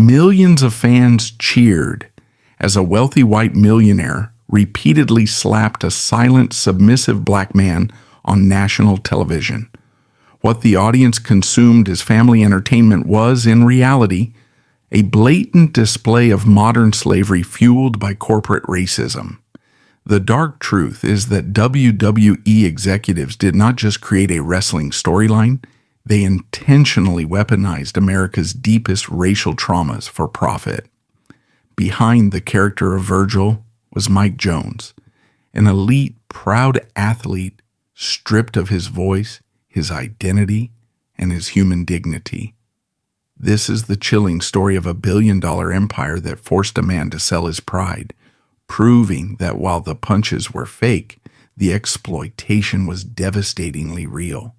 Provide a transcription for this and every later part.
Millions of fans cheered as a wealthy white millionaire repeatedly slapped a silent, submissive black man on national television. What the audience consumed as family entertainment was, in reality, a blatant display of modern slavery fueled by corporate racism. The dark truth is that WWE executives did not just create a wrestling storyline, they intentionally weaponized America's deepest racial traumas for profit. Behind the character of Virgil was Mike Jones, an elite, proud athlete stripped of his voice, his identity, and his human dignity. This is the chilling story of a billion-dollar empire that forced a man to sell his pride, proving that while the punches were fake, the exploitation was devastatingly real.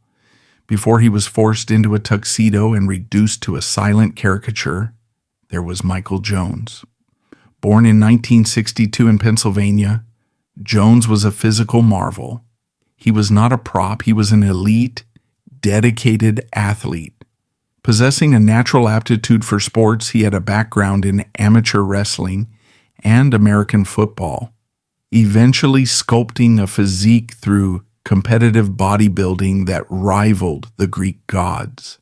Before he was forced into a tuxedo and reduced to a silent caricature, there was Michael Jones. Born in 1962 in Pennsylvania, Jones was a physical marvel. He was not a prop, he was an elite, dedicated athlete. Possessing a natural aptitude for sports, he had a background in amateur wrestling and American football, eventually sculpting a physique through competitive bodybuilding that rivaled the Greek gods.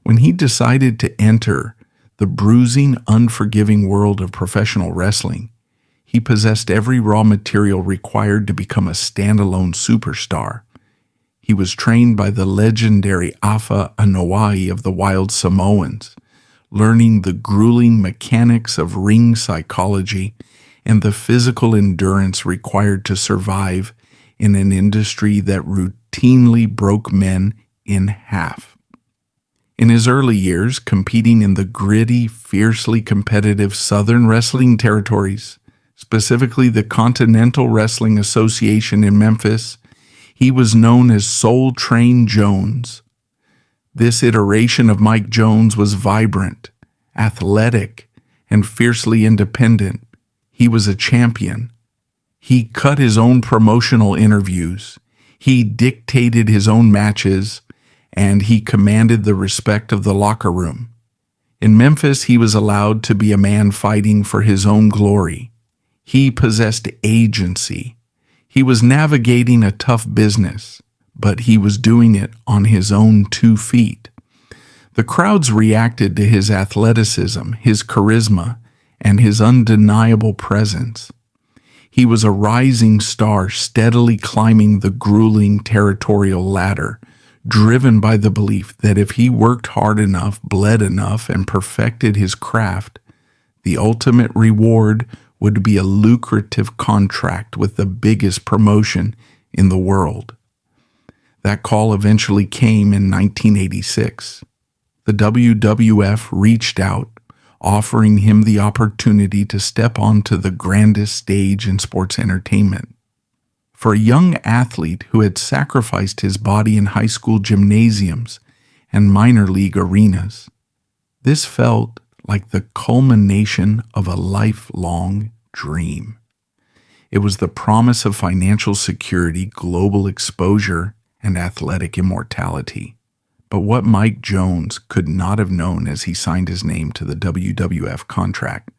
When he decided to enter the bruising, unforgiving world of professional wrestling, he possessed every raw material required to become a standalone superstar. He was trained by the legendary Afa Anoa'i of the Wild Samoans, learning the grueling mechanics of ring psychology and the physical endurance required to survive in an industry that routinely broke men in half. In his early years, competing in the gritty, fiercely competitive Southern wrestling territories, specifically the Continental Wrestling Association in Memphis, he was known as Soul Train Jones. This iteration of Mike Jones was vibrant, athletic, and fiercely independent. He was a champion. He cut his own promotional interviews. He dictated his own matches, and he commanded the respect of the locker room. In Memphis, he was allowed to be a man fighting for his own glory. He possessed agency. He was navigating a tough business, but he was doing it on his own 2 feet. The crowds reacted to his athleticism, his charisma, and his undeniable presence. He was a rising star steadily climbing the grueling territorial ladder, driven by the belief that if he worked hard enough, bled enough, and perfected his craft, the ultimate reward would be a lucrative contract with the biggest promotion in the world. That call eventually came in 1986. The WWF reached out, offering him the opportunity to step onto the grandest stage in sports entertainment. For a young athlete who had sacrificed his body in high school gymnasiums and minor league arenas, this felt like the culmination of a lifelong dream. It was the promise of financial security, global exposure, and athletic immortality. But what Mike Jones could not have known as he signed his name to the WWF contract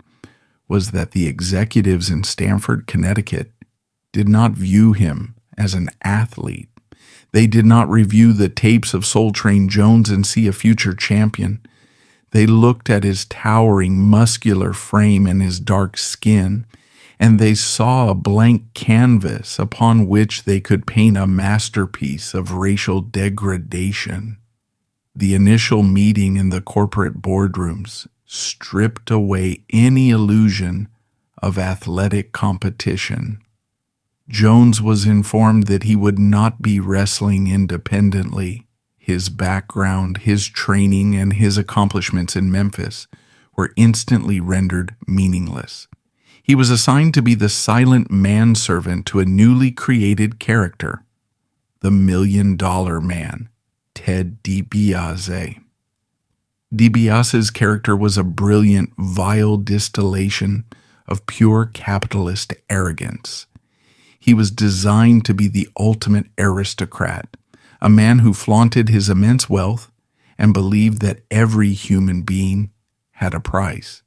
was that the executives in Stamford, Connecticut, did not view him as an athlete. They did not review the tapes of Soul Train Jones and see a future champion. They looked at his towering, muscular frame and his dark skin, and they saw a blank canvas upon which they could paint a masterpiece of racial degradation. The initial meeting in the corporate boardrooms stripped away any illusion of athletic competition. Jones was informed that he would not be wrestling independently. His background, his training, and his accomplishments in Memphis were instantly rendered meaningless. He was assigned to be the silent manservant to a newly created character, the $1 Million Man, Ted DiBiase. DiBiase's character was a brilliant, vile distillation of pure capitalist arrogance. He was designed to be the ultimate aristocrat, a man who flaunted his immense wealth and believed that every human being had a price.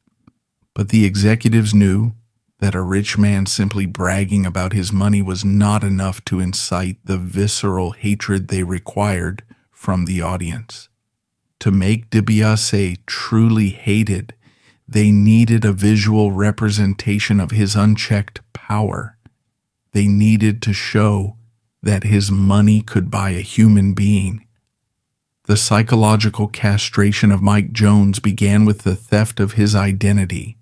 But the executives knew that a rich man simply bragging about his money was not enough to incite the visceral hatred they required from the audience. To make DiBiase truly hated, they needed a visual representation of his unchecked power. They needed to show that his money could buy a human being. The psychological castration of Mike Jones began with the theft of his identity.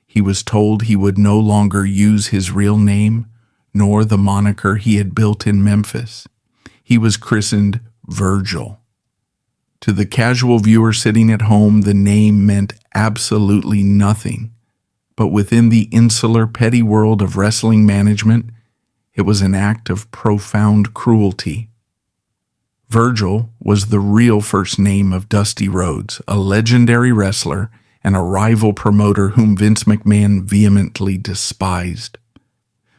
He was told he would no longer use his real name, nor the moniker he had built in Memphis. He was christened Virgil. To the casual viewer sitting at home, the name meant absolutely nothing. But within the insular, petty world of wrestling management, it was an act of profound cruelty. Virgil was the real first name of Dusty Rhodes, a legendary wrestler and a rival promoter whom Vince McMahon vehemently despised.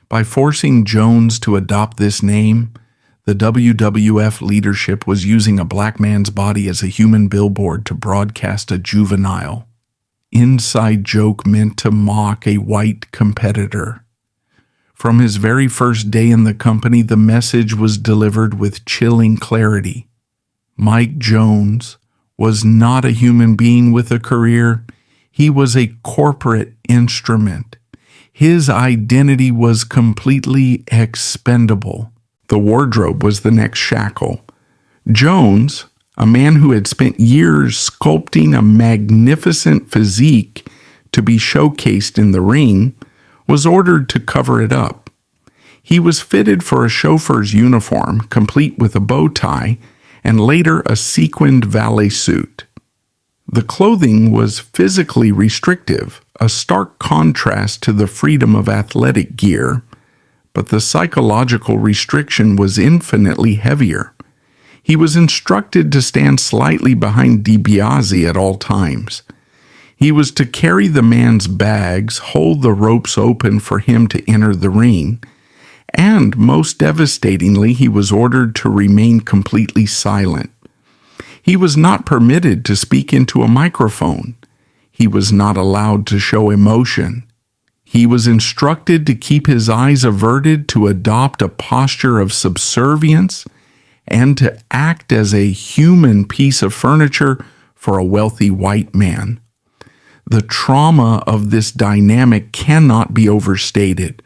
By forcing Jones to adopt this name, the WWF leadership was using a black man's body as a human billboard to broadcast a juvenile inside joke meant to mock a white competitor. From his very first day in the company, the message was delivered with chilling clarity. Mike Jones was not a human being with a career. He was a corporate instrument. His identity was completely expendable. The wardrobe was the next shackle. Jones, a man who had spent years sculpting a magnificent physique to be showcased in the ring, was ordered to cover it up. He was fitted for a chauffeur's uniform, complete with a bow tie, and later a sequined valet suit. The clothing was physically restrictive, a stark contrast to the freedom of athletic gear, but the psychological restriction was infinitely heavier. He was instructed to stand slightly behind DiBiase at all times. He was to carry the man's bags, hold the ropes open for him to enter the ring, and most devastatingly, he was ordered to remain completely silent. He was not permitted to speak into a microphone. He was not allowed to show emotion. He was instructed to keep his eyes averted, to adopt a posture of subservience, and to act as a human piece of furniture for a wealthy white man. The trauma of this dynamic cannot be overstated.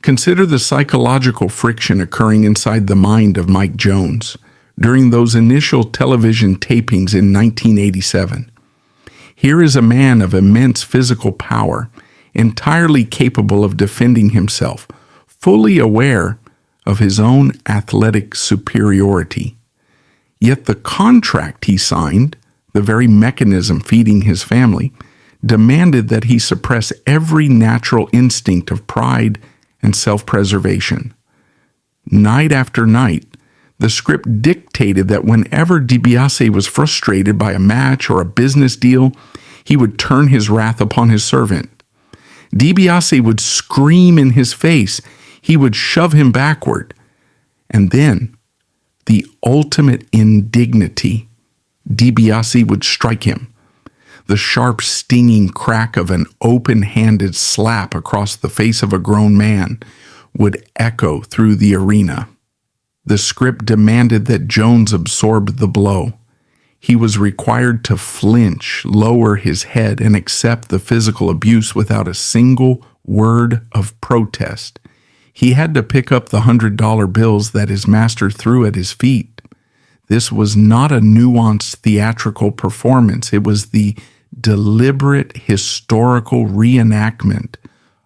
Consider the psychological friction occurring inside the mind of Mike Jones during those initial television tapings in 1987. Here is a man of immense physical power, entirely capable of defending himself, fully aware of his own athletic superiority. Yet the contract he signed, the very mechanism feeding his family, demanded that he suppress every natural instinct of pride and self-preservation. Night after night, the script dictated that whenever DiBiase was frustrated by a match or a business deal, he would turn his wrath upon his servant. DiBiase would scream in his face. He would shove him backward. And then, the ultimate indignity, DiBiase would strike him. The sharp, stinging crack of an open-handed slap across the face of a grown man would echo through the arena. The script demanded that Jones absorb the blow. He was required to flinch, lower his head, and accept the physical abuse without a single word of protest. He had to pick up the $100 bills that his master threw at his feet. This was not a nuanced theatrical performance. It was the deliberate historical reenactment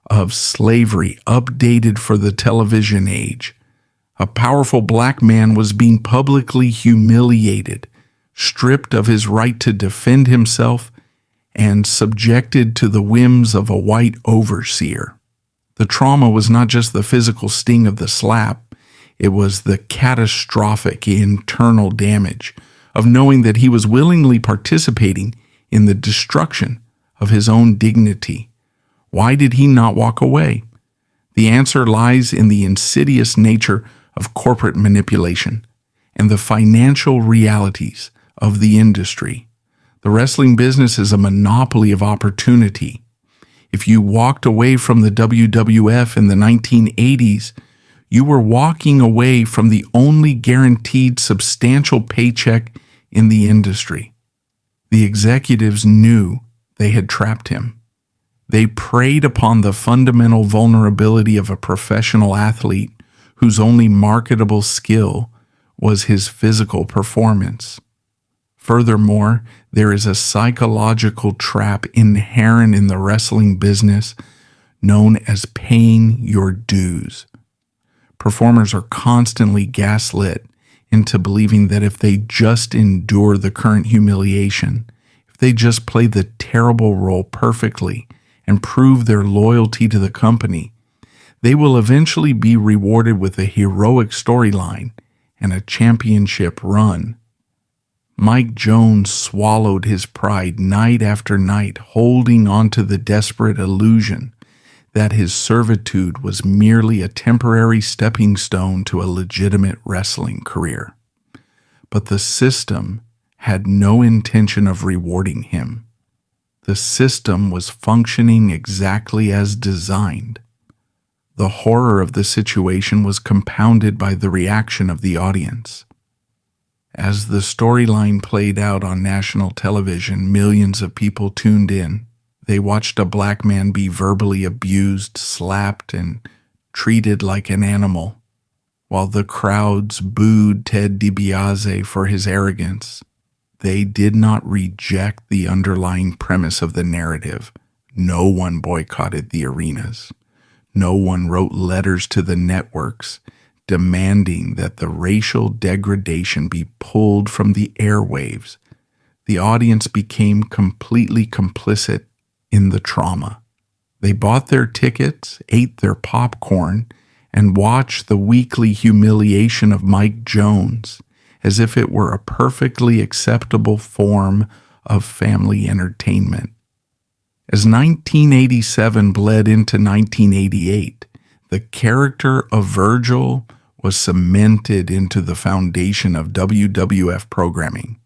of slavery updated for the television age. A powerful black man was being publicly humiliated, stripped of his right to defend himself, and subjected to the whims of a white overseer. The trauma was not just the physical sting of the slap, it was the catastrophic internal damage of knowing that he was willingly participating in the destruction of his own dignity. Why did he not walk away? The answer lies in the insidious nature of corporate manipulation and the financial realities of the industry. The wrestling business is a monopoly of opportunity. If you walked away from the WWF in the 1980s, you were walking away from the only guaranteed substantial paycheck in the industry. The executives knew they had trapped him. They preyed upon the fundamental vulnerability of a professional athlete whose only marketable skill was his physical performance. Furthermore, there is a psychological trap inherent in the wrestling business known as paying your dues. Performers are constantly gaslit into believing that if they just endure the current humiliation, if they just play the terrible role perfectly and prove their loyalty to the company, they will eventually be rewarded with a heroic storyline and a championship run. Mike Jones swallowed his pride night after night, holding on to the desperate illusion that his servitude was merely a temporary stepping stone to a legitimate wrestling career. But the system had no intention of rewarding him. The system was functioning exactly as designed. The horror of the situation was compounded by the reaction of the audience. As the storyline played out on national television, millions of people tuned in. They watched a black man be verbally abused, slapped, and treated like an animal, while the crowds booed Ted DiBiase for his arrogance. They did not reject the underlying premise of the narrative. No one boycotted the arenas. No one wrote letters to the networks demanding that the racial degradation be pulled from the airwaves. The audience became completely complicit in the trauma. They bought their tickets, ate their popcorn, and watched the weekly humiliation of Mike Jones as if it were a perfectly acceptable form of family entertainment. As 1987 bled into 1988, the character of Virgil was cemented into the foundation of WWF programming.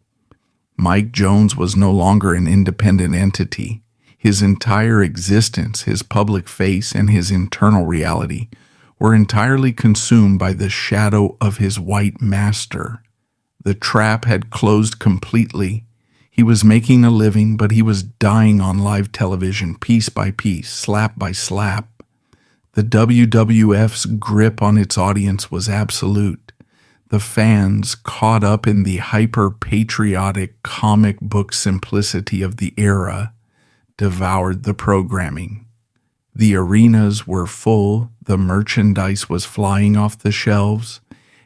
Mike Jones was no longer an independent entity. His entire existence, his public face, and his internal reality were entirely consumed by the shadow of his white master. The trap had closed completely. He was making a living, but he was dying on live television, piece by piece, slap by slap. The WWF's grip on its audience was absolute. The fans, caught up in the hyper-patriotic comic book simplicity of the era, devoured the programming. The arenas were full, the merchandise was flying off the shelves,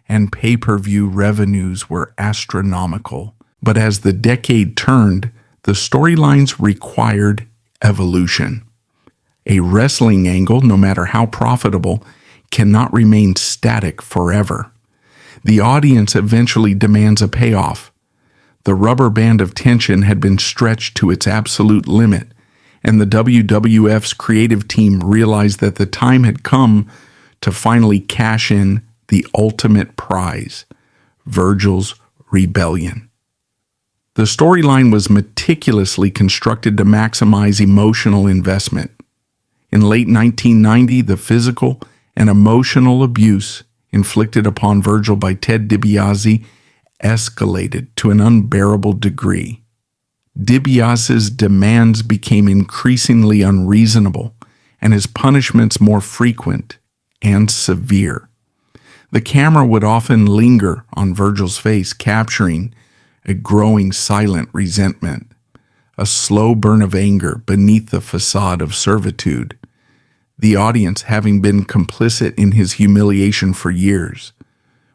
and pay-per-view revenues were astronomical. But as the decade turned, the storylines required evolution. A wrestling angle, no matter how profitable, cannot remain static forever. The audience eventually demands a payoff. The rubber band of tension had been stretched to its absolute limit, and the WWF's creative team realized that the time had come to finally cash in the ultimate prize, Virgil's rebellion. The storyline was meticulously constructed to maximize emotional investment. In late 1990, the physical and emotional abuse inflicted upon Virgil by Ted DiBiase escalated to an unbearable degree. DiBiase's demands became increasingly unreasonable, and his punishments more frequent and severe. The camera would often linger on Virgil's face, capturing a growing silent resentment, a slow burn of anger beneath the facade of servitude. The audience, having been complicit in his humiliation for years,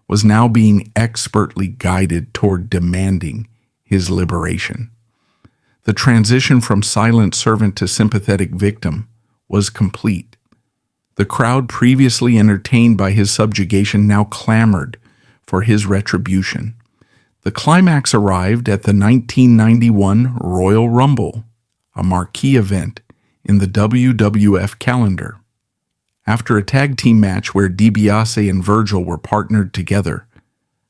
was now being expertly guided toward demanding his liberation. The transition from silent servant to sympathetic victim was complete. The crowd previously entertained by his subjugation now clamored for his retribution. The climax arrived at the 1991 Royal Rumble, a marquee event in the WWF calendar. After a tag team match where DiBiase and Virgil were partnered together,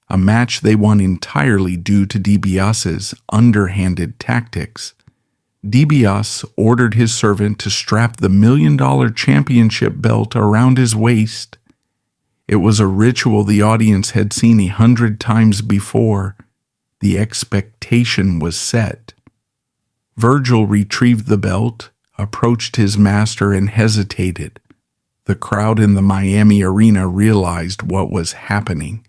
a match they won entirely due to DiBiase's underhanded tactics. DiBiase ordered his servant to strap the $1 million championship belt around his waist. It was a ritual the audience had seen 100 times before. The expectation was set. Virgil retrieved the belt, approached his master, and hesitated. The crowd in the Miami arena realized what was happening.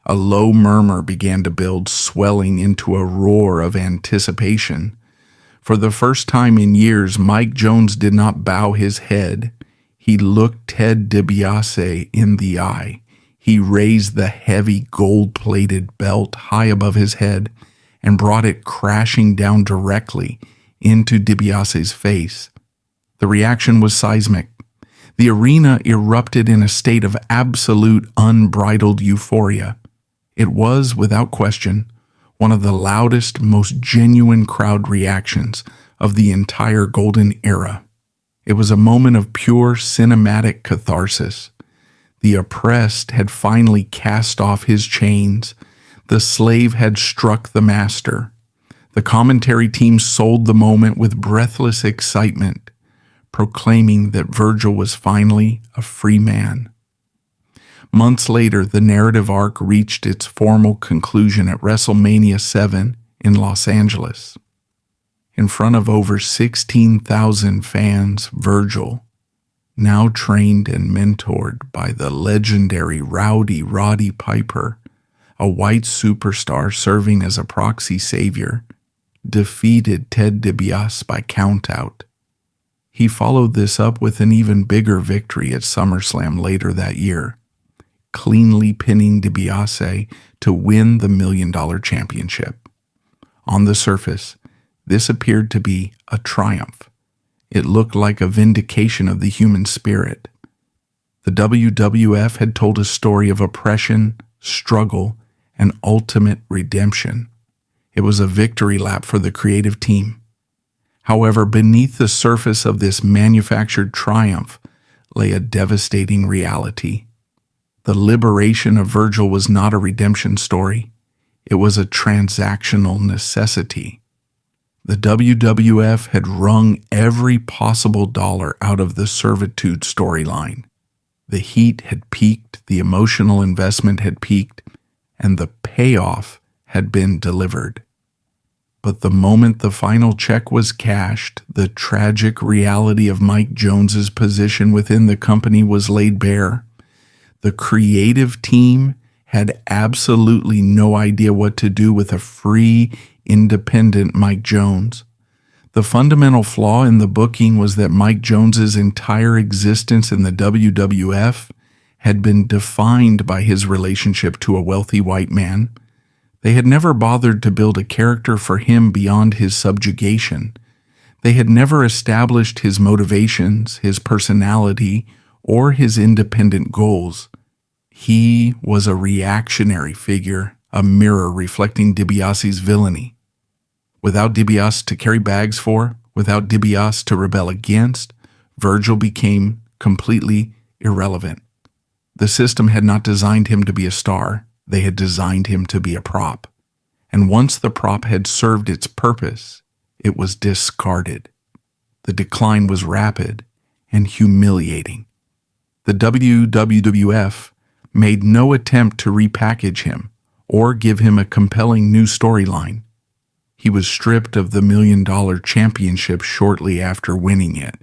A low murmur began to build, swelling into a roar of anticipation. For the first time in years, Mike Jones did not bow his head. He looked Ted DiBiase in the eye. He raised the heavy gold-plated belt high above his head and brought it crashing down directly into DiBiase's face. The reaction was seismic. The arena erupted in a state of absolute unbridled euphoria. It was, without question, one of the loudest, most genuine crowd reactions of the entire Golden Era. It was a moment of pure cinematic catharsis. The oppressed had finally cast off his chains. The slave had struck the master. The commentary team sold the moment with breathless excitement, proclaiming that Virgil was finally a free man. Months later, the narrative arc reached its formal conclusion at WrestleMania 7 in Los Angeles. In front of over 16,000 fans, Virgil, now trained and mentored by the legendary Rowdy Roddy Piper, a white superstar serving as a proxy savior, defeated Ted DiBiase by countout. He followed this up with an even bigger victory at SummerSlam later that year, cleanly pinning DiBiase to win the $1 million championship. On the surface, this appeared to be a triumph. It looked like a vindication of the human spirit. The WWF had told a story of oppression, struggle, and ultimate redemption. It was a victory lap for the creative team. However, beneath the surface of this manufactured triumph lay a devastating reality. The liberation of Virgil was not a redemption story. It was a transactional necessity. The WWF had wrung every possible dollar out of the Servitude storyline. The heat had peaked, the emotional investment had peaked, and the payoff had been delivered. But the moment the final check was cashed, the tragic reality of Mike Jones's position within the company was laid bare. The creative team had absolutely no idea what to do with a free, independent Mike Jones. The fundamental flaw in the booking was that Mike Jones's entire existence in the WWF had been defined by his relationship to a wealthy white man. They had never bothered to build a character for him beyond his subjugation. They had never established his motivations, his personality, or his independent goals. He was a reactionary figure, a mirror reflecting DiBiase's villainy. Without DiBiase to carry bags for, without DiBiase to rebel against, Virgil became completely irrelevant. The system had not designed him to be a star. They had designed him to be a prop. And once the prop had served its purpose, it was discarded. The decline was rapid and humiliating. The WWF made no attempt to repackage him or give him a compelling new storyline. He was stripped of the $1 million championship shortly after winning it.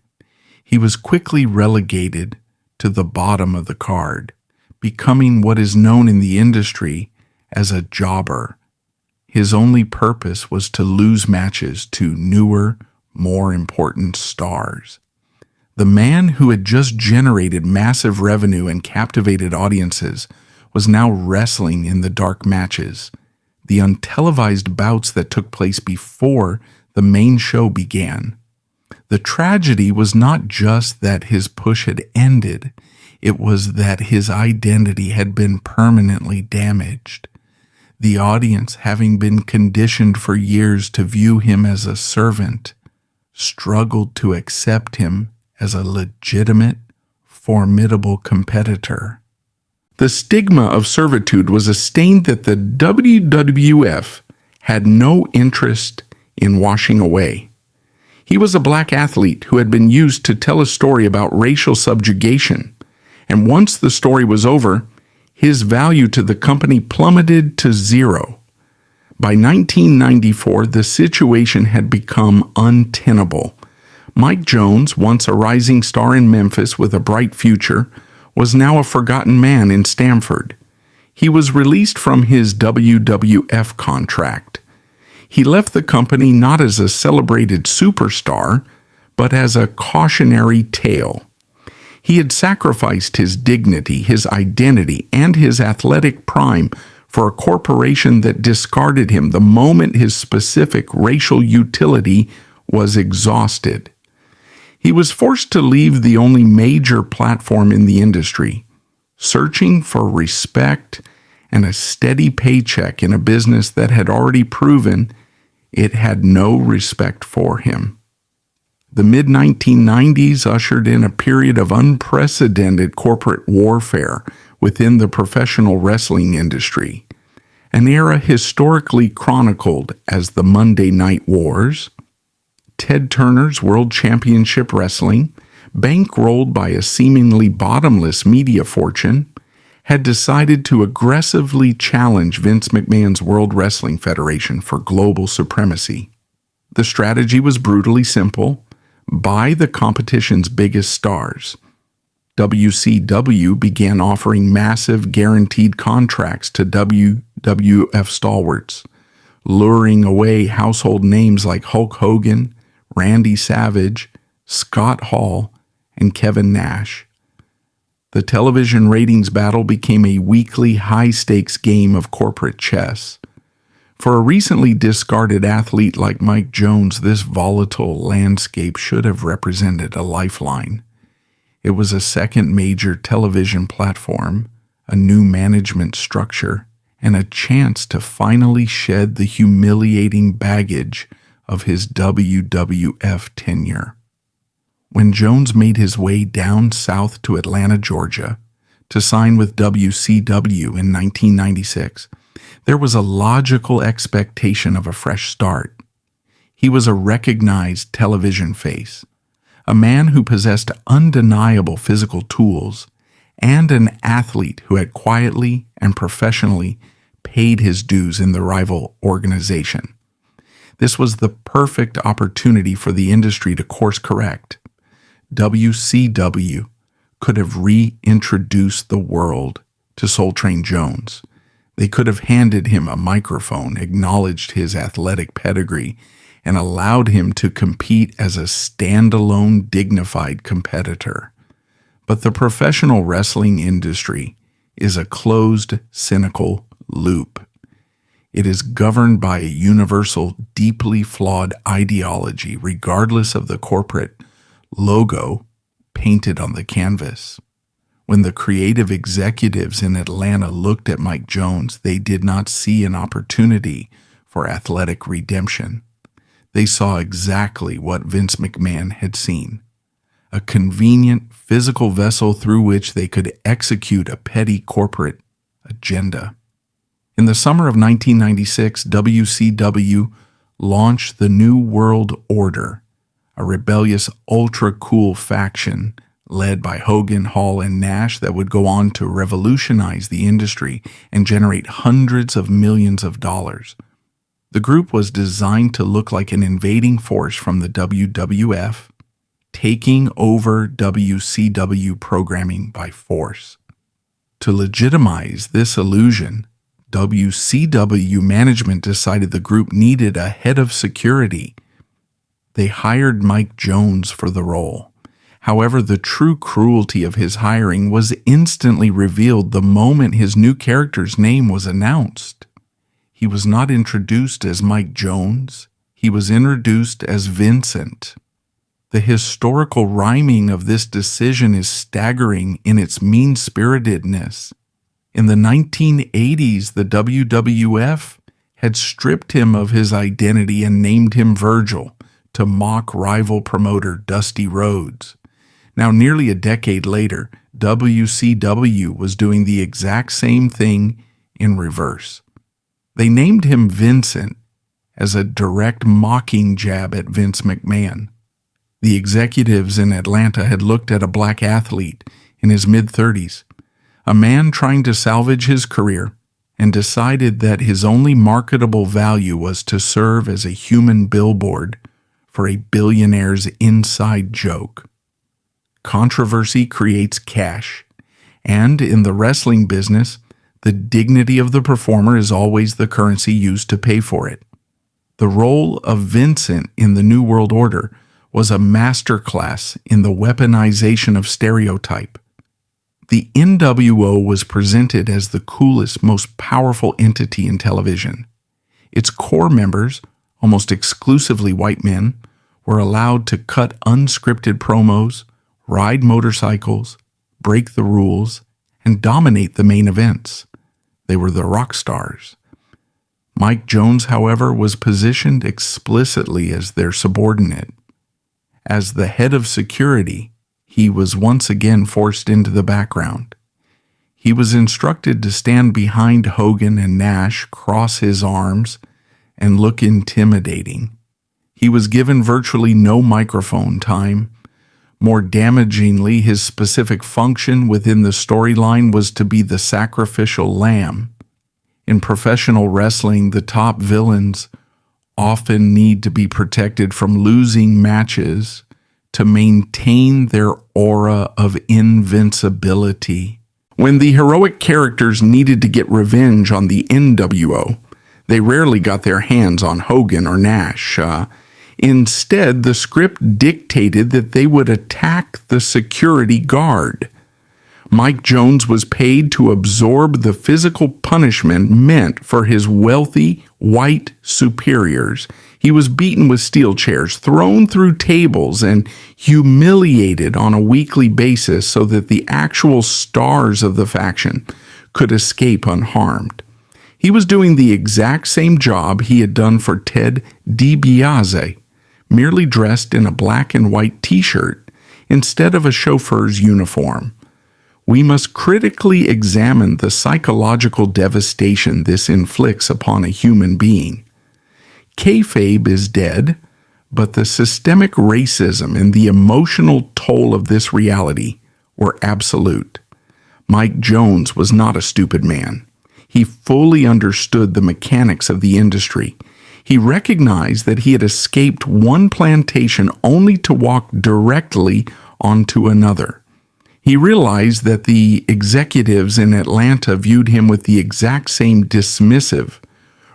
He was quickly relegated to the bottom of the card, becoming what is known in the industry as a jobber. His only purpose was to lose matches to newer, more important stars. The man who had just generated massive revenue and captivated audiences was now wrestling in the dark matches, the untelevised bouts that took place before the main show began. The tragedy was not just that his push had ended, it was that his identity had been permanently damaged. The audience, having been conditioned for years to view him as a servant, struggled to accept him as a legitimate, formidable competitor. The stigma of servitude was a stain that the WWF had no interest in washing away. He was a black athlete who had been used to tell a story about racial subjugation, and once the story was over, his value to the company plummeted to zero. By 1994, the situation had become untenable. Mike Jones, once a rising star in Memphis with a bright future, was now a forgotten man in Stamford. He was released from his WWF contract. He left the company not as a celebrated superstar, but as a cautionary tale. He had sacrificed his dignity, his identity, and his athletic prime for a corporation that discarded him the moment his specific racial utility was exhausted. He was forced to leave the only major platform in the industry, searching for respect and a steady paycheck in a business that had already proven it had no respect for him. The mid-1990s ushered in a period of unprecedented corporate warfare within the professional wrestling industry, an era historically chronicled as the Monday Night Wars, Ted Turner's World Championship Wrestling, bankrolled by a seemingly bottomless media fortune, had decided to aggressively challenge Vince McMahon's World Wrestling Federation for global supremacy. The strategy was brutally simple: buy the competition's biggest stars. WCW began offering massive guaranteed contracts to WWF stalwarts, luring away household names like Hulk Hogan, Randy Savage, Scott Hall, and Kevin Nash. The television ratings battle became a weekly high-stakes game of corporate chess. For a recently discarded athlete like Mike Jones, this volatile landscape should have represented a lifeline. It was a second major television platform, a new management structure, and a chance to finally shed the humiliating baggage of his WWF tenure. When Jones made his way down south to Atlanta, Georgia, to sign with WCW in 1996, there was a logical expectation of a fresh start. He was a recognized television face, a man who possessed undeniable physical tools, and an athlete who had quietly and professionally paid his dues in the rival organization. This was the perfect opportunity for the industry to course correct. WCW could have reintroduced the world to Soul Train Jones. They could have handed him a microphone, acknowledged his athletic pedigree, and allowed him to compete as a standalone, dignified competitor. But the professional wrestling industry is a closed, cynical loop. It is governed by a universal, deeply flawed ideology, regardless of the corporate logo painted on the canvas. When the creative executives in Atlanta looked at Mike Jones, they did not see an opportunity for athletic redemption. They saw exactly what Vince McMahon had seen: a convenient physical vessel through which they could execute a petty corporate agenda. In the summer of 1996, WCW launched the New World Order, a rebellious, ultra-cool faction led by Hogan, Hall, and Nash that would go on to revolutionize the industry and generate hundreds of millions of dollars. The group was designed to look like an invading force from the WWF, taking over WCW programming by force. To legitimize this illusion, WCW management decided the group needed a head of security. They hired Mike Jones for the role. However, the true cruelty of his hiring was instantly revealed the moment his new character's name was announced. He was not introduced as Mike Jones. He was introduced as Vincent. The historical rhyming of this decision is staggering in its mean-spiritedness. In the 1980s, the WWF had stripped him of his identity and named him Virgil to mock rival promoter Dusty Rhodes. Now, nearly a decade later, WCW was doing the exact same thing in reverse. They named him Vincent as a direct mocking jab at Vince McMahon. The executives in Atlanta had looked at a black athlete in his mid-30s, a man trying to salvage his career, and decided that his only marketable value was to serve as a human billboard for a billionaire's inside joke. Controversy creates cash, and in the wrestling business, the dignity of the performer is always the currency used to pay for it. The role of Vincent in the New World Order was a masterclass in the weaponization of stereotype. The NWO was presented as the coolest, most powerful entity in television. Its core members, almost exclusively white men, were allowed to cut unscripted promos, ride motorcycles, break the rules, and dominate the main events. They were the rock stars. Mike Jones, however, was positioned explicitly as their subordinate. As the head of security, he was once again forced into the background. He was instructed to stand behind Hogan and Nash, cross his arms, and look intimidating. He was given virtually no microphone time. More damagingly, his specific function within the storyline was to be the sacrificial lamb. In professional wrestling, the top villains often need to be protected from losing matches to maintain their aura of invincibility. When the heroic characters needed to get revenge on the NWO, they rarely got their hands on Hogan or Nash. Instead, the script dictated that they would attack the security guard. Mike Jones was paid to absorb the physical punishment meant for his wealthy, white superiors. He was beaten with steel chairs, thrown through tables, and humiliated on a weekly basis so that the actual stars of the faction could escape unharmed. He was doing the exact same job he had done for Ted DiBiase, merely dressed in a black and white t-shirt instead of a chauffeur's uniform. We must critically examine the psychological devastation this inflicts upon a human being. Kayfabe is dead, but the systemic racism and the emotional toll of this reality were absolute. Mike Jones was not a stupid man. He fully understood the mechanics of the industry. He recognized that he had escaped one plantation only to walk directly onto another. He realized that the executives in Atlanta viewed him with the exact same dismissive,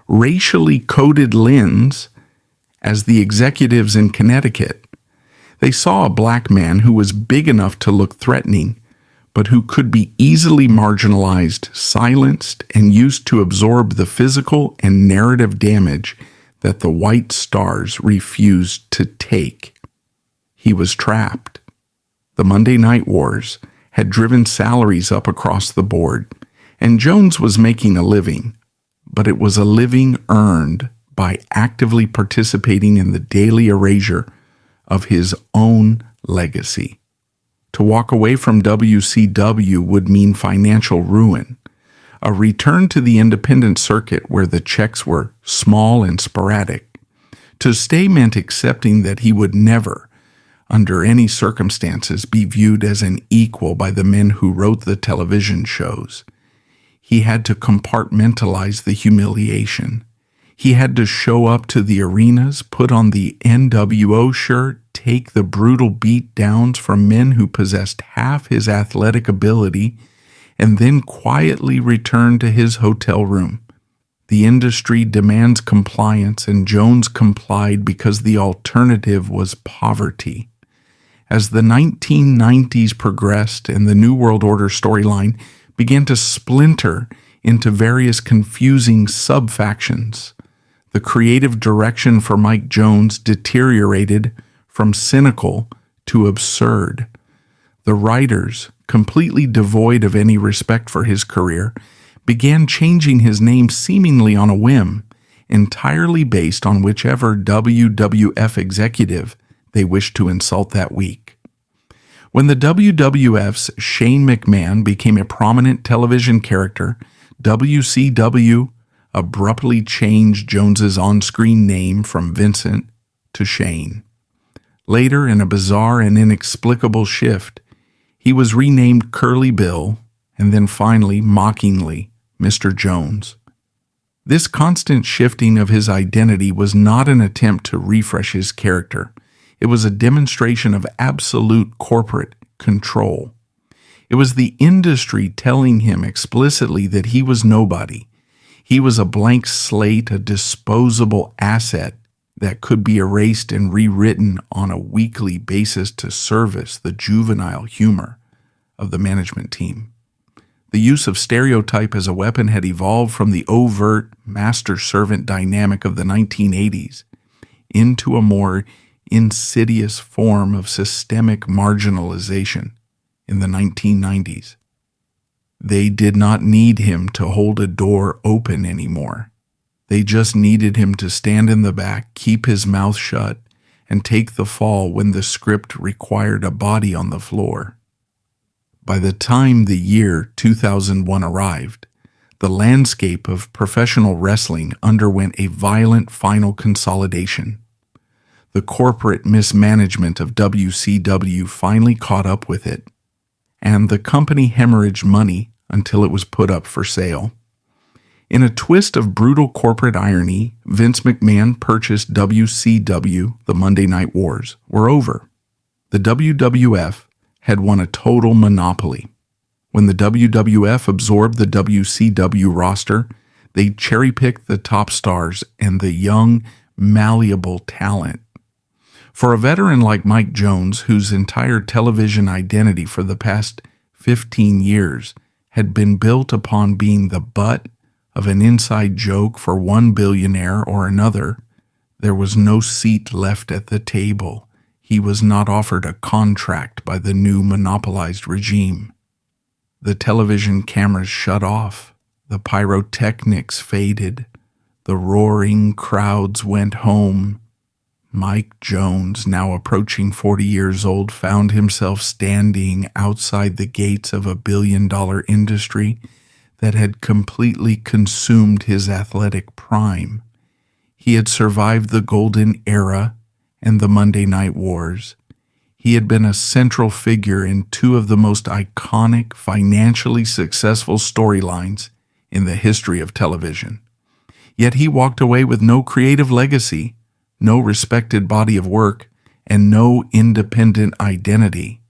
racially coded lens as the executives in Connecticut. They saw a black man who was big enough to look threatening, but who could be easily marginalized, silenced, and used to absorb the physical and narrative damage that the white stars refused to take. He was trapped. The Monday Night Wars had driven salaries up across the board, and Jones was making a living, but it was a living earned by actively participating in the daily erasure of his own legacy. To walk away from WCW would mean financial ruin, a return to the independent circuit where the checks were small and sporadic. To stay meant accepting that he would never, under any circumstances, be viewed as an equal by the men who wrote the television shows. He had to compartmentalize the humiliation. He had to show up to the arenas, put on the NWO shirt, take the brutal beat downs from men who possessed half his athletic ability, and then quietly return to his hotel room. The industry demands compliance, and Jones complied because the alternative was poverty. As the 1990s progressed and the New World Order storyline began to splinter into various confusing sub-factions, the creative direction for Mike Jones deteriorated from cynical to absurd. The writers, completely devoid of any respect for his career, began changing his name seemingly on a whim, entirely based on whichever WWF executive they wished to insult that week. When the WWF's Shane McMahon became a prominent television character, WCW abruptly changed Jones's on-screen name from Vincent to Shane. Later, in a bizarre and inexplicable shift, he was renamed Curly Bill and then finally, mockingly, Mr. Jones. This constant shifting of his identity was not an attempt to refresh his character. It was a demonstration of absolute corporate control. It was the industry telling him explicitly that he was nobody. He was a blank slate, a disposable asset that could be erased and rewritten on a weekly basis to service the juvenile humor of the management team. The use of stereotype as a weapon had evolved from the overt master-servant dynamic of the 1980s into a more insidious form of systemic marginalization in the 1990s. They did not need him to hold a door open anymore. They just needed him to stand in the back, keep his mouth shut, and take the fall when the script required a body on the floor. By the time the year 2001 arrived, the landscape of professional wrestling underwent a violent final consolidation. The corporate mismanagement of WCW finally caught up with it, and the company hemorrhaged money until it was put up for sale. In a twist of brutal corporate irony, Vince McMahon purchased WCW. The Monday Night Wars were over. The WWF had won a total monopoly. When the WWF absorbed the WCW roster, they cherry-picked the top stars and the young, malleable talent. For a veteran like Mike Jones, whose entire television identity for the past 15 years had been built upon being the butt of an inside joke for one billionaire or another, there was no seat left at the table. He was not offered a contract by the new monopolized regime. The television cameras shut off. The pyrotechnics faded. The roaring crowds went home. Mike Jones, now approaching 40 years old, found himself standing outside the gates of a billion-dollar industry that had completely consumed his athletic prime. He had survived the Golden Era and the Monday Night Wars. He had been a central figure in two of the most iconic, financially successful storylines in the history of television. Yet he walked away with no creative legacy, no respected body of work, and no independent identity.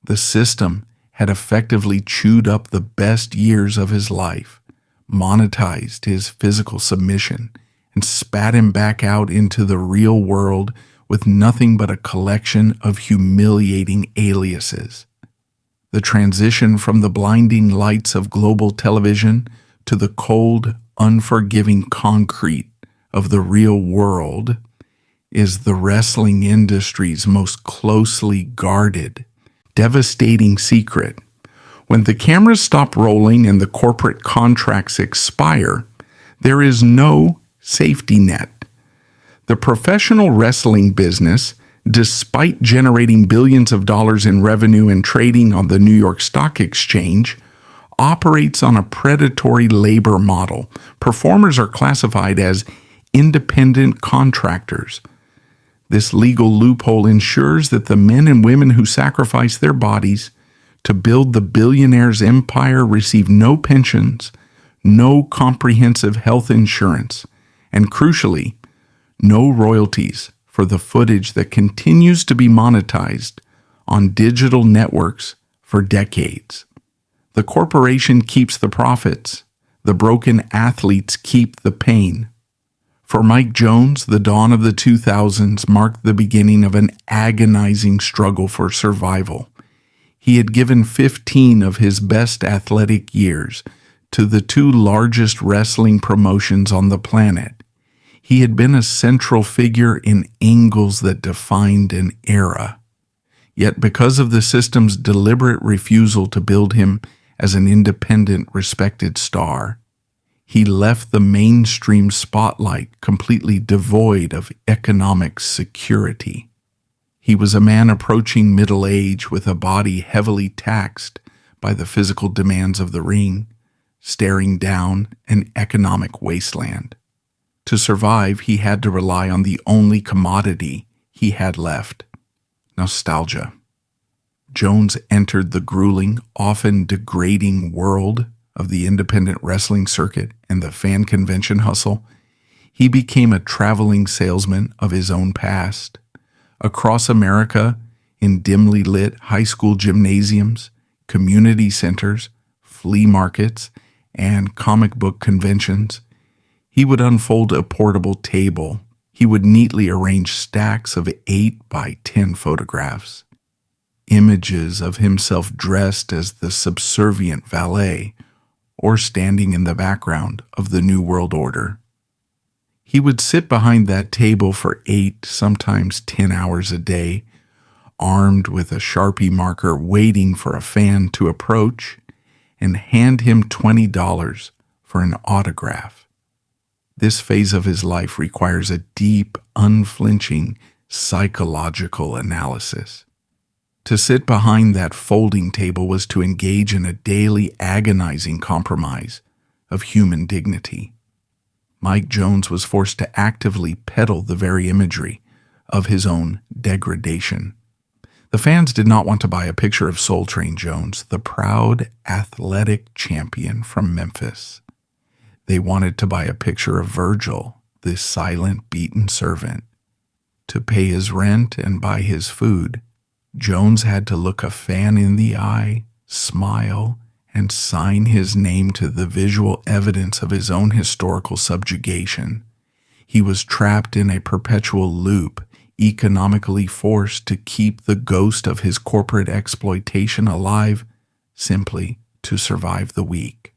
The system had effectively chewed up the best years of his life, monetized his physical submission, and spat him back out into the real world with nothing but a collection of humiliating aliases. The transition from the blinding lights of global television to the cold, unforgiving concrete of the real world is the wrestling industry's most closely guarded, devastating secret. When the cameras stop rolling and the corporate contracts expire, there is no safety net. The professional wrestling business, despite generating billions of dollars in revenue and trading on the New York Stock Exchange, operates on a predatory labor model. Performers are classified as independent contractors. This legal loophole ensures that the men and women who sacrifice their bodies to build the billionaire's empire receive no pensions, no comprehensive health insurance, and crucially, no royalties for the footage that continues to be monetized on digital networks for decades. The corporation keeps the profits. The broken athletes keep the pain. For Mike Jones, the dawn of the 2000s marked the beginning of an agonizing struggle for survival. He had given 15 of his best athletic years to the two largest wrestling promotions on the planet. He had been a central figure in angles that defined an era. Yet because of the system's deliberate refusal to build him as an independent, respected star, he left the mainstream spotlight completely devoid of economic security. He was a man approaching middle age with a body heavily taxed by the physical demands of the ring, staring down an economic wasteland. To survive, he had to rely on the only commodity he had left: nostalgia. Jones entered the grueling, often degrading world of the independent wrestling circuit and the fan convention hustle. He became a traveling salesman of his own past. Across America, in dimly lit high school gymnasiums, community centers, flea markets, and comic book conventions, he would unfold a portable table. He would neatly arrange stacks of 8 by 10 photographs, images of himself dressed as the subservient valet or standing in the background of the New World Order. He would sit behind that table for 8, sometimes 10 hours a day, armed with a Sharpie marker, waiting for a fan to approach and hand him $20 for an autograph. This phase of his life requires a deep, unflinching psychological analysis. To sit behind that folding table was to engage in a daily agonizing compromise of human dignity. Mike Jones was forced to actively peddle the very imagery of his own degradation. The fans did not want to buy a picture of Soul Train Jones, the proud athletic champion from Memphis. They wanted to buy a picture of Virgil, the silent, beaten servant. To pay his rent and buy his food, Jones had to look a fan in the eye, smile, and sign his name to the visual evidence of his own historical subjugation. He was trapped in a perpetual loop, economically forced to keep the ghost of his corporate exploitation alive, simply to survive the week.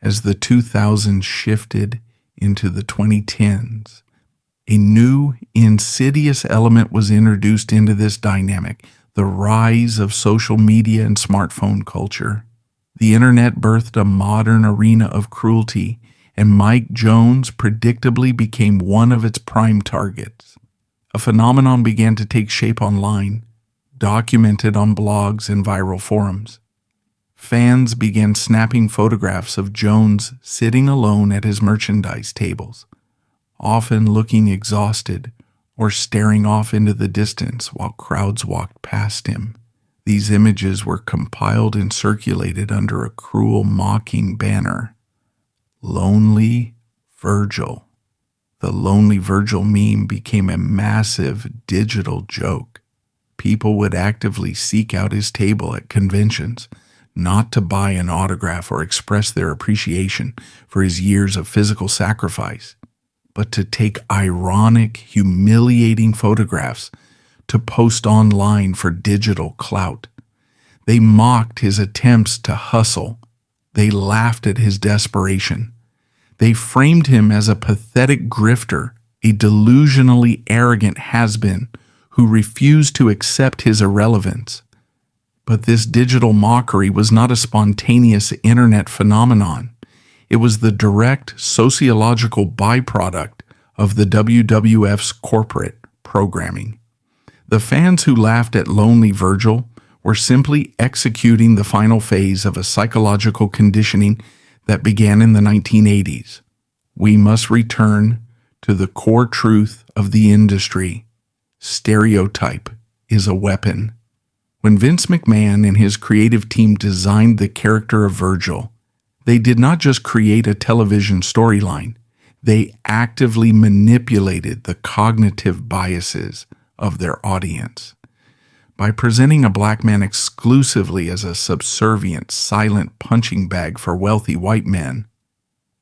As the 2000s shifted into the 2010s, a new, insidious element was introduced into this dynamic: the rise of social media and smartphone culture. The internet birthed a modern arena of cruelty, and Mike Jones predictably became one of its prime targets. A phenomenon began to take shape online, documented on blogs and viral forums. Fans began snapping photographs of Jones sitting alone at his merchandise tables, often looking exhausted or staring off into the distance while crowds walked past him. These images were compiled and circulated under a cruel, mocking banner: Lonely Virgil. The Lonely Virgil meme became a massive digital joke. People would actively seek out his table at conventions, not to buy an autograph or express their appreciation for his years of physical sacrifice, but to take ironic, humiliating photographs to post online for digital clout. They mocked his attempts to hustle. They laughed at his desperation. They framed him as a pathetic grifter, a delusionally arrogant has-been who refused to accept his irrelevance. But this digital mockery was not a spontaneous internet phenomenon. It was the direct sociological byproduct of the WWF's corporate programming. The fans who laughed at Lonely Virgil were simply executing the final phase of a psychological conditioning that began in the 1980s. We must return to the core truth of the industry. Stereotype is a weapon. When Vince McMahon and his creative team designed the character of Virgil, they did not just create a television storyline. They actively manipulated the cognitive biases of their audience. By presenting a black man exclusively as a subservient, silent punching bag for wealthy white men,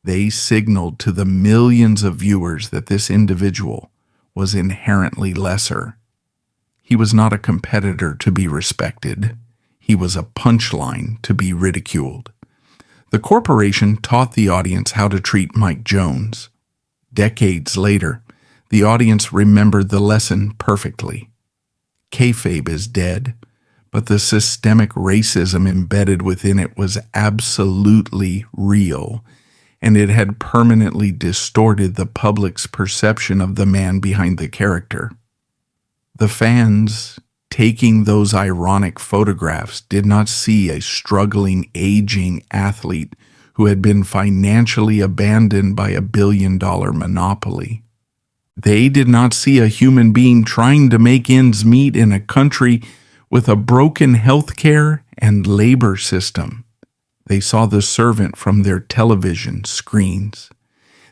they signaled to the millions of viewers that this individual was inherently lesser. He was not a competitor to be respected. He was a punchline to be ridiculed. The corporation taught the audience how to treat Mike Jones. Decades later, the audience remembered the lesson perfectly. Kayfabe is dead, but the systemic racism embedded within it was absolutely real, and it had permanently distorted the public's perception of the man behind the character. The fans taking those ironic photographs did not see a struggling, aging athlete who had been financially abandoned by $1 billion monopoly. They did not see a human being trying to make ends meet in a country with a broken healthcare and labor system. They saw the servant from their television screens.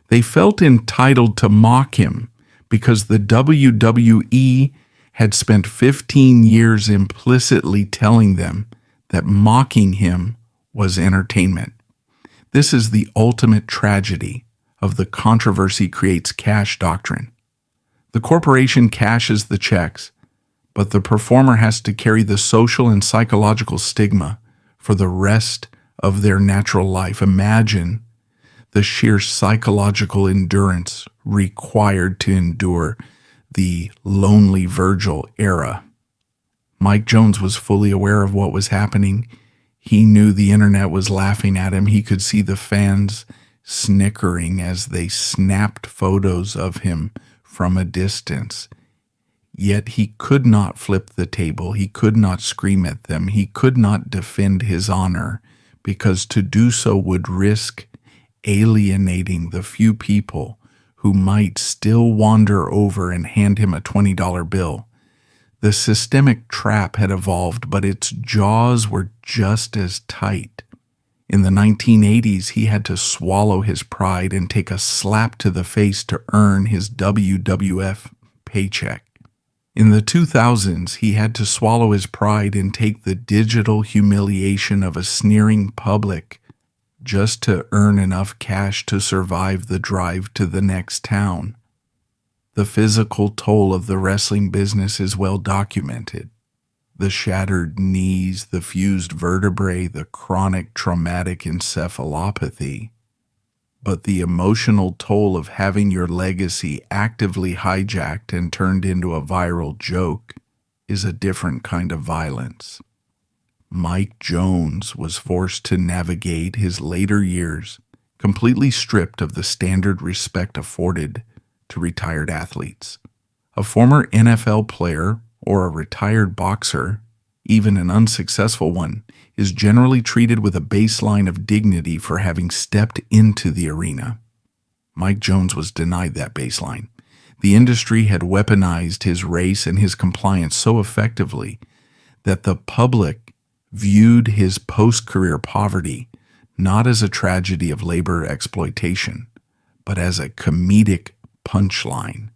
They felt entitled to mock him because the WWE had spent 15 years implicitly telling them that mocking him was entertainment. This is the ultimate tragedy of the controversy creates cash doctrine. The corporation cashes the checks, but the performer has to carry the social and psychological stigma for the rest of their natural life. Imagine the sheer psychological endurance required to endure the lonely Virgil era. Mike Jones was fully aware of what was happening. He knew the internet was laughing at him. He could see the fans snickering as they snapped photos of him from a distance. Yet he could not flip the table. He could not scream at them. He could not defend his honor, because to do so would risk alienating the few people who might still wander over and hand him a $20 bill. The systemic trap had evolved, but its jaws were just as tight. In the 1980s, he had to swallow his pride and take a slap to the face to earn his WWF paycheck. In the 2000s, he had to swallow his pride and take the digital humiliation of a sneering public just to earn enough cash to survive the drive to the next town. The physical toll of the wrestling business is well documented. The shattered knees, the fused vertebrae, the chronic traumatic encephalopathy. But the emotional toll of having your legacy actively hijacked and turned into a viral joke is a different kind of violence. Mike Jones was forced to navigate his later years completely stripped of the standard respect afforded to retired athletes. A former NFL player or a retired boxer, even an unsuccessful one, is generally treated with a baseline of dignity for having stepped into the arena. Mike Jones was denied that baseline. The industry had weaponized his race and his compliance so effectively that the public viewed his post-career poverty not as a tragedy of labor exploitation, but as a comedic punchline.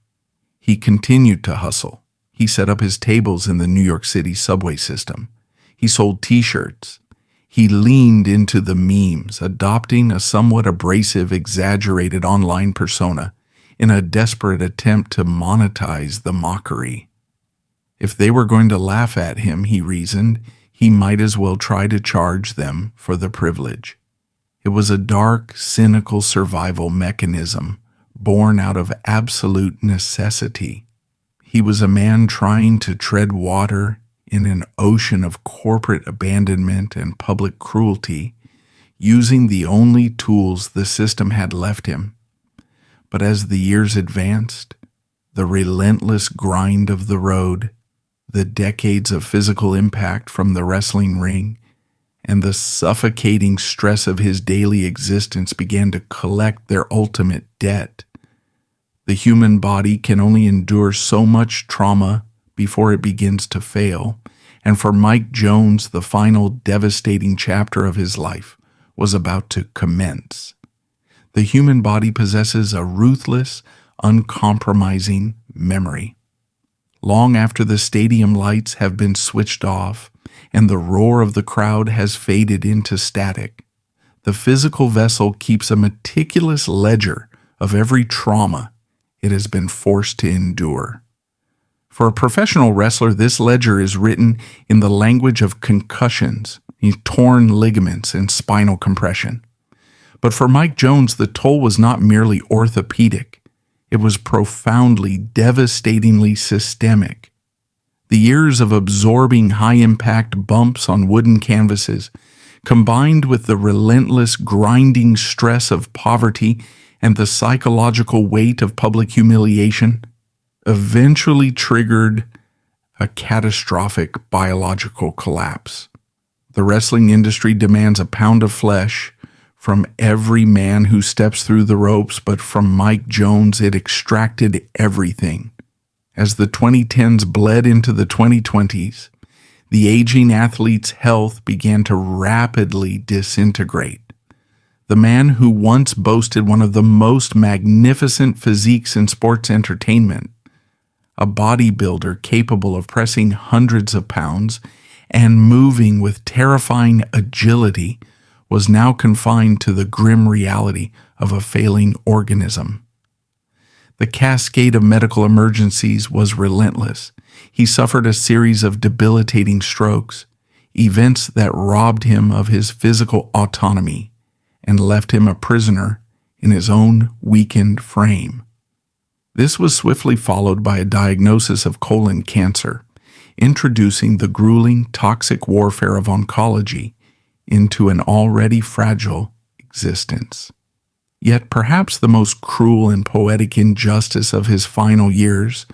He continued to hustle. He set up his tables in the New York City subway system. He sold t-shirts. He leaned into the memes, adopting a somewhat abrasive, exaggerated online persona in a desperate attempt to monetize the mockery. If they were going to laugh at him, he reasoned, he might as well try to charge them for the privilege. It was a dark, cynical survival mechanism born out of absolute necessity. He was a man trying to tread water in an ocean of corporate abandonment and public cruelty, using the only tools the system had left him. But as the years advanced, the relentless grind of the road, the decades of physical impact from the wrestling ring, and the suffocating stress of his daily existence began to collect their ultimate debt. The human body can only endure so much trauma before it begins to fail, and for Mike Jones, the final devastating chapter of his life was about to commence. The human body possesses a ruthless, uncompromising memory. Long after the stadium lights have been switched off and the roar of the crowd has faded into static, the physical vessel keeps a meticulous ledger of every trauma it has been forced to endure. For a professional wrestler, this ledger is written in the language of concussions, torn ligaments, and spinal compression. But for Mike Jones, the toll was not merely orthopedic. It was profoundly, devastatingly systemic. The years of absorbing high-impact bumps on wooden canvases, combined with the relentless grinding stress of poverty and the psychological weight of public humiliation, eventually triggered a catastrophic biological collapse. The wrestling industry demands a pound of flesh from every man who steps through the ropes, but from Mike Jones it extracted everything. As the 2010s bled into the 2020s, the aging athlete's health began to rapidly disintegrate. The man who once boasted one of the most magnificent physiques in sports entertainment, a bodybuilder capable of pressing hundreds of pounds and moving with terrifying agility, was now confined to the grim reality of a failing organism. The cascade of medical emergencies was relentless. He suffered a series of debilitating strokes, events that robbed him of his physical autonomy and left him a prisoner in his own weakened frame. This was swiftly followed by a diagnosis of colon cancer, introducing the grueling toxic warfare of oncology into an already fragile existence. Yet perhaps the most cruel and poetic injustice of his final years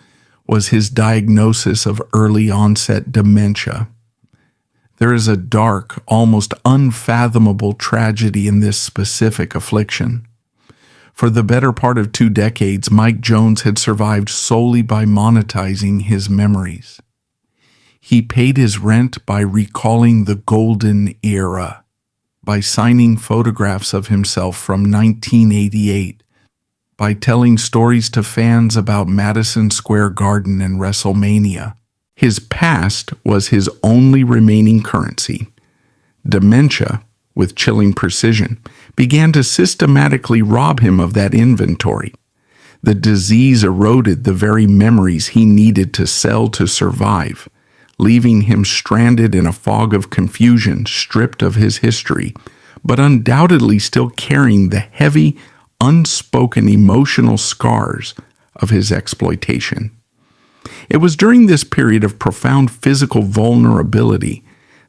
was his diagnosis of early-onset dementia. There is a dark, almost unfathomable tragedy in this specific affliction. For the better part of 2 decades, Mike Jones had survived solely by monetizing his memories. He paid his rent by recalling the golden era, by signing photographs of himself from 1988, by telling stories to fans about Madison Square Garden and WrestleMania. His past was his only remaining currency. Dementia, with chilling precision, began to systematically rob him of that inventory. The disease eroded the very memories he needed to sell to survive, leaving him stranded in a fog of confusion, stripped of his history, but undoubtedly still carrying the heavy, unspoken emotional scars of his exploitation. It was during this period of profound physical vulnerability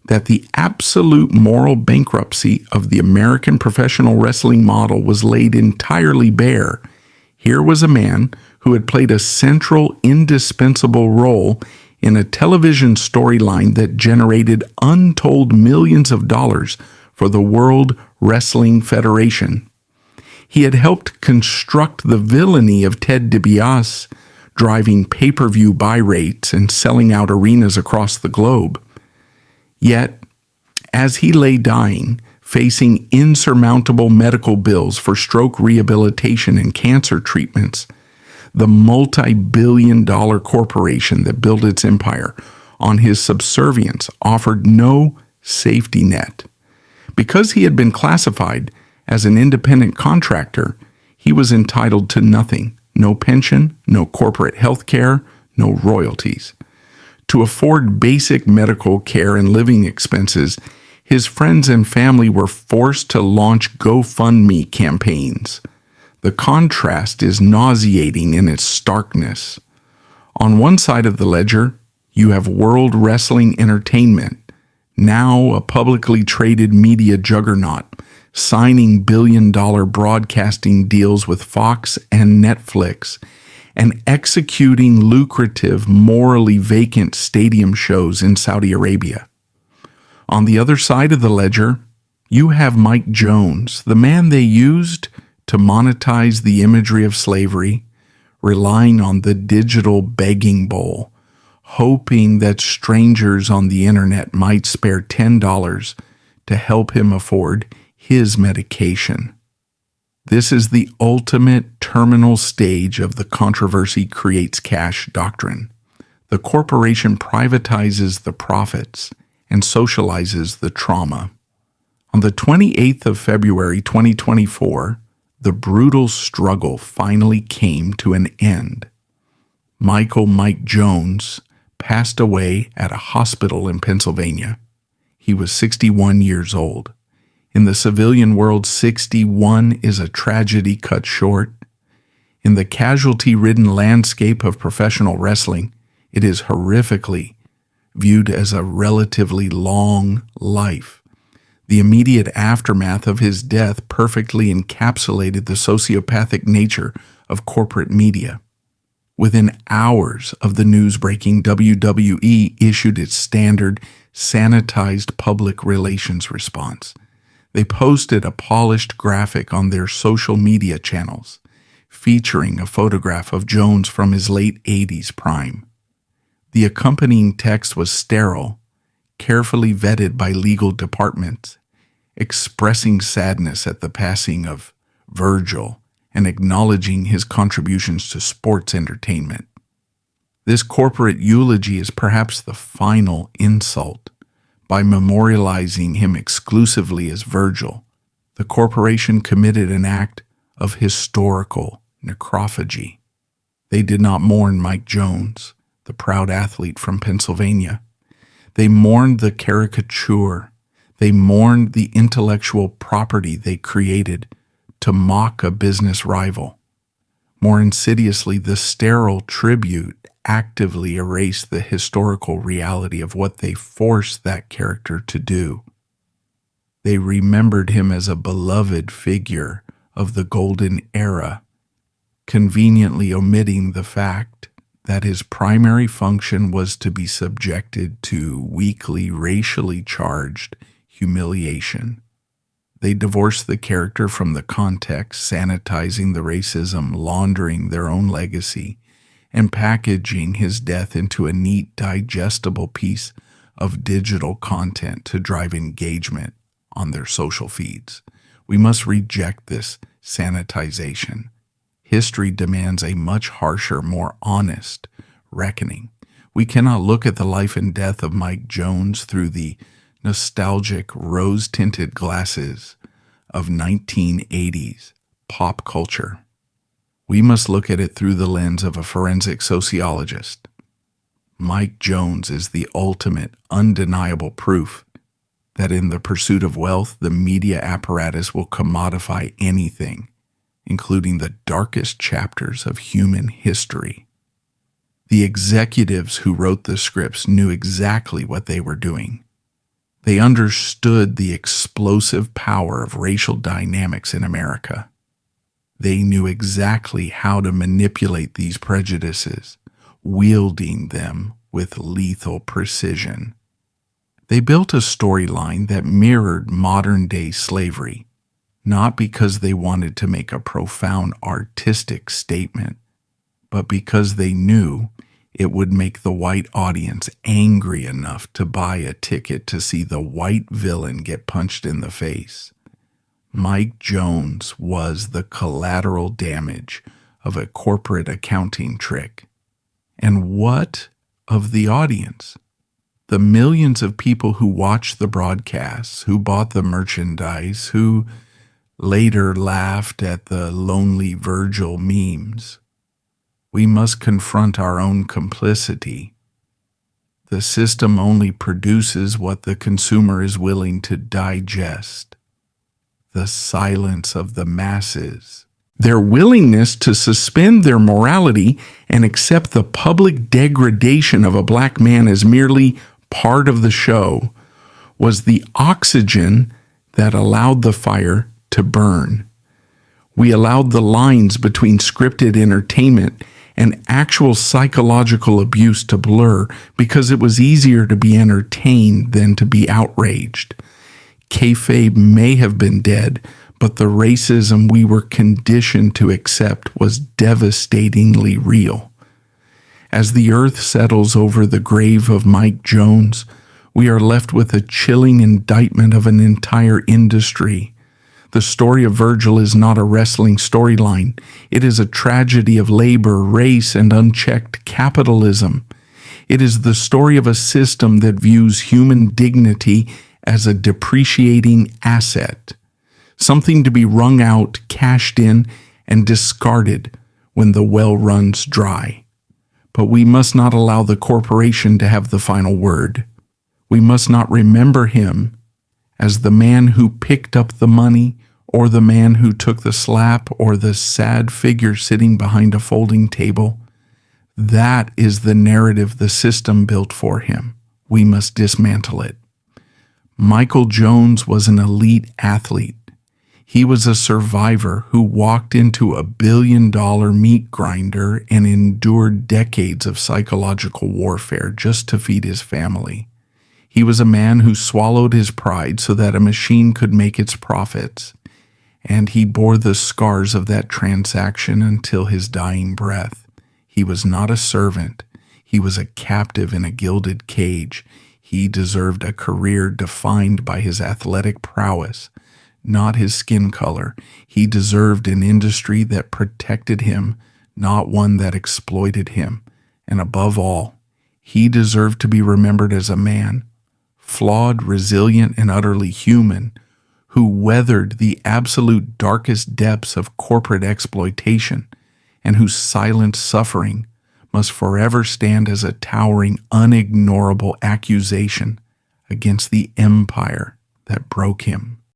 that the absolute moral bankruptcy of the American professional wrestling model was laid entirely bare. Here was a man who had played a central, indispensable role in a television storyline that generated untold millions of dollars for the World Wrestling Federation. He had helped construct the villainy of Ted DiBiase, driving pay-per-view buy rates and selling out arenas across the globe. Yet, as he lay dying, facing insurmountable medical bills for stroke rehabilitation and cancer treatments, the multi-billion-dollar corporation that built its empire on his subservience offered no safety net. Because he had been classified as an independent contractor, he was entitled to nothing: no pension, no corporate health care, no royalties. To afford basic medical care and living expenses, his friends and family were forced to launch GoFundMe campaigns. The contrast is nauseating in its starkness. On one side of the ledger, you have World Wrestling Entertainment, now a publicly traded media juggernaut, signing billion-dollar broadcasting deals with Fox and Netflix, and executing lucrative, morally vacant stadium shows in Saudi Arabia. On the other side of the ledger, you have Mike Jones, the man they used to monetize the imagery of slavery, relying on the digital begging bowl, hoping that strangers on the internet might spare $10 to help him afford his medication. This is the ultimate terminal stage of the controversy creates cash doctrine. The corporation privatizes the profits and socializes the trauma. On the 28th of February 2024, the brutal struggle finally came to an end. Mike Jones passed away at a hospital in Pennsylvania. He was 61 years old. In the civilian world, 61 is a tragedy cut short. In the casualty-ridden landscape of professional wrestling, it is horrifically viewed as a relatively long life. The immediate aftermath of his death perfectly encapsulated the sociopathic nature of corporate media. Within hours of the news breaking, WWE issued its standard sanitized public relations response. They posted a polished graphic on their social media channels, featuring a photograph of Jones from his late 80s prime. The accompanying text was sterile, carefully vetted by legal departments, expressing sadness at the passing of Virgil and acknowledging his contributions to sports entertainment. This corporate eulogy is perhaps the final insult. By memorializing him exclusively as Virgil, the corporation committed an act of historical necrophagy. They did not mourn Mike Jones, the proud athlete from Pennsylvania. They mourned the caricature. They mourned the intellectual property they created to mock a business rival. More insidiously, the sterile tribute actively erased the historical reality of what they forced that character to do. They remembered him as a beloved figure of the golden era, conveniently omitting the fact that his primary function was to be subjected to weekly racially charged humiliation. They divorced the character from the context, sanitizing the racism, laundering their own legacy, and packaging his death into a neat, digestible piece of digital content to drive engagement on their social feeds. We must reject this sanitization. History demands a much harsher, more honest reckoning. We cannot look at the life and death of Mike Jones through the nostalgic, rose-tinted glasses of 1980s pop culture. We must look at it through the lens of a forensic sociologist. Mike Jones is the ultimate, undeniable proof that in the pursuit of wealth, the media apparatus will commodify anything, including the darkest chapters of human history. The executives who wrote the scripts knew exactly what they were doing. They understood the explosive power of racial dynamics in America. They knew exactly how to manipulate these prejudices, wielding them with lethal precision. They built a storyline that mirrored modern-day slavery, not because they wanted to make a profound artistic statement, but because they knew it would make the white audience angry enough to buy a ticket to see the white villain get punched in the face. Mike Jones was the collateral damage of a corporate accounting trick. And what of the audience? The millions of people who watched the broadcasts, who bought the merchandise, who later laughed at the lonely Virgil memes. We must confront our own complicity. The system only produces what the consumer is willing to digest. The silence of the masses, their willingness to suspend their morality and accept the public degradation of a black man as merely part of the show, was the oxygen that allowed the fire to burn. We allowed the lines between scripted entertainment and actual psychological abuse to blur because it was easier to be entertained than to be outraged. Kayfabe may have been dead, but the racism we were conditioned to accept was devastatingly real. As the earth settles over the grave of Mike Jones, we are left with a chilling indictment of an entire industry. The story of Virgil is not a wrestling storyline. It is a tragedy of labor, race, and unchecked capitalism. It is the story of a system that views human dignity as a depreciating asset, something to be wrung out, cashed in, and discarded when the well runs dry. But we must not allow the corporation to have the final word. We must not remember him as the man who picked up the money, or the man who took the slap, or the sad figure sitting behind a folding table. That is the narrative the system built for him. We must dismantle it. Michael Jones was an elite athlete. He was a survivor who walked into a billion-dollar meat grinder and endured decades of psychological warfare just to feed his family. He was a man who swallowed his pride so that a machine could make its profits, and he bore the scars of that transaction until his dying breath. He was not a servant. He was a captive in a gilded cage. He deserved a career defined by his athletic prowess, not his skin color. He deserved an industry that protected him, not one that exploited him. And above all, he deserved to be remembered as a man, flawed, resilient, and utterly human, who weathered the absolute darkest depths of corporate exploitation, and whose silent suffering must forever stand as a towering, unignorable accusation against the empire that broke him.